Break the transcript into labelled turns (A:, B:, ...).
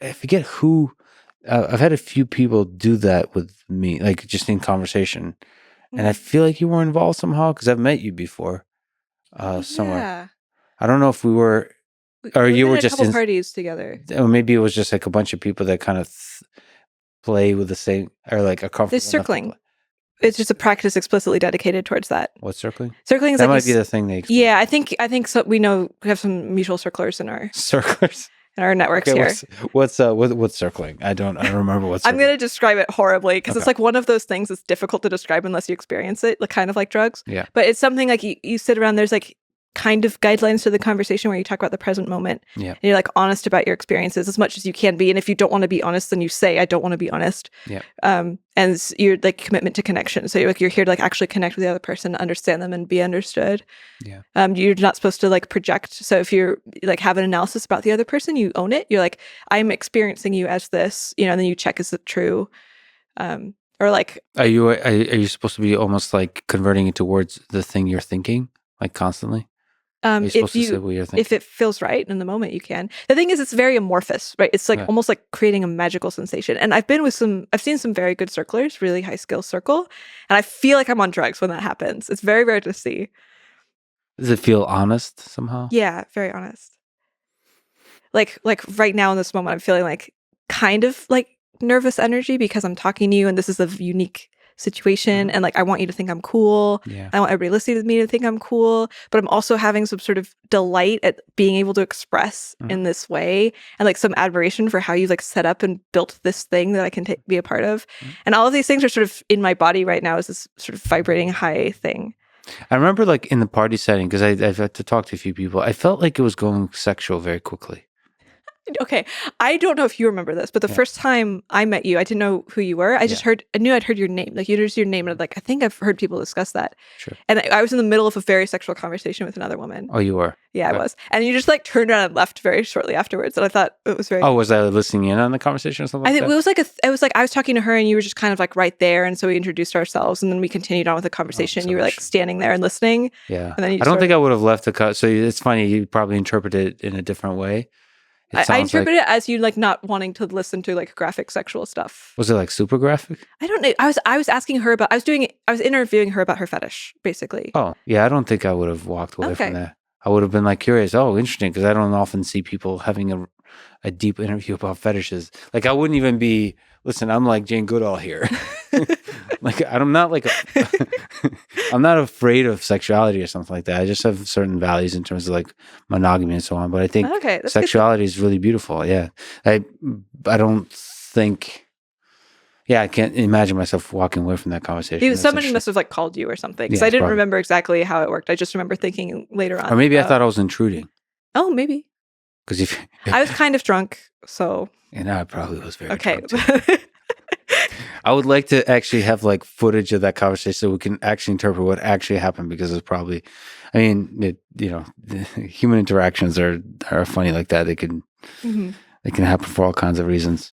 A: I forget who. I've had a few people do that with me, like just in conversation, and I feel like you were involved somehow because I've met you before, somewhere.
B: Yeah.
A: I don't know if we were, or
B: We've
A: you
B: been
A: were
B: at a
A: just
B: couple
A: in,
B: parties together.
A: or maybe it was just like a bunch of people that kind of play with the same, or like are
B: There's
A: comfortable enough to play.
B: circling. It's just a practice explicitly dedicated towards that.
A: What's circling?
B: Circling is
A: That
B: like
A: might be the thing they explain.
B: yeah, I think so. We know we have some mutual circlers in
A: Circlers.
B: our networks
A: Okay,
B: here.
A: what's circling? I don't remember what's
B: I'm
A: circling.
B: gonna describe it horribly because it's
A: Okay.
B: like one of those things that's difficult to describe unless you experience it, like kind of like drugs.
A: Yeah.
B: But it's something like you sit around. There's like kind of guidelines to the conversation where you talk about the present moment.
A: Yeah.
B: And you're like honest about your experiences as much as you can be. And if you don't want to be honest, then you say, I don't want to be honest.
A: Yeah.
B: And you're like commitment to connection. So you're here to like actually connect with the other person, understand them and be understood.
A: Yeah.
B: You're not supposed to like project. So if you're like have an analysis about the other person, you own it. You're like, I'm experiencing you as this, and then you check, is it true? Or like,
A: are you supposed to be almost like converting it towards the thing you're thinking, like constantly? Are you supposed to say what you're thinking?
B: if it feels right in the moment, you can. The thing is, it's very amorphous, right? It's like almost like creating a magical sensation. And I've seen some very good circlers, really high skill circle, and I feel like I'm on drugs when that happens. It's very rare to see.
A: Does it feel honest somehow?
B: Yeah, very honest. Like right now in this moment, I'm feeling like kind of like nervous energy because I'm talking to you and this is a unique situation and like I want you to think I'm cool.
A: Yeah.
B: I want everybody listening to me to think I'm cool, but I'm also having some sort of delight at being able to express in this way and like some admiration for how you've like set up and built this thing that I can be a part of. And all of these things are sort of in my body right now as this sort of vibrating high thing.
A: I remember like in the party setting, because I've had to talk to a few people, I felt like it was going sexual very quickly.
B: Okay, I don't know if you remember this, but the first time I met you, I didn't know who you were. I knew I'd heard your name. Like, you just your name, and like, I think I've heard people discuss that.
A: Sure.
B: And I was in the middle of a very sexual conversation with another woman.
A: Oh, you were?
B: Yeah, I was. And you just like turned around and left very shortly afterwards. And I thought it was very.
A: Oh, was I listening in on the conversation or something?
B: I think it was like I was talking to her, and you were just kind of like right there, and so we introduced ourselves, and then we continued on with the conversation. You were like standing there and listening.
A: Yeah.
B: And then
A: I don't think I would have left the cut. So it's funny. You probably interpreted it in a different way.
B: I interpret it as you like not wanting to listen to like graphic sexual stuff.
A: Was it like super graphic?
B: I don't know. I was asking her about. I was interviewing her about her fetish, basically.
A: Oh yeah, I don't think I would have walked away from that. I would have been like curious. Oh, interesting, because I don't often see people having a deep interview about fetishes. Like I wouldn't even be. Listen, I'm like Jane Goodall here. Like I'm not like I'm not afraid of sexuality or something like that. I just have certain values in terms of like monogamy and so on. But I think sexuality is really beautiful. Yeah, I don't think. Yeah, I can't imagine myself walking away from that conversation.
B: Somebody must have like called you or something because I didn't remember exactly how it worked. I just remember thinking later on.
A: Or maybe I thought I was intruding.
B: Oh, maybe.
A: Because
B: I was kind of drunk, so.
A: And I probably was very drunk. I would like to actually have like footage of that conversation so we can actually interpret what actually happened, because it's probably, I mean, human interactions are funny like that. They can happen for all kinds of reasons.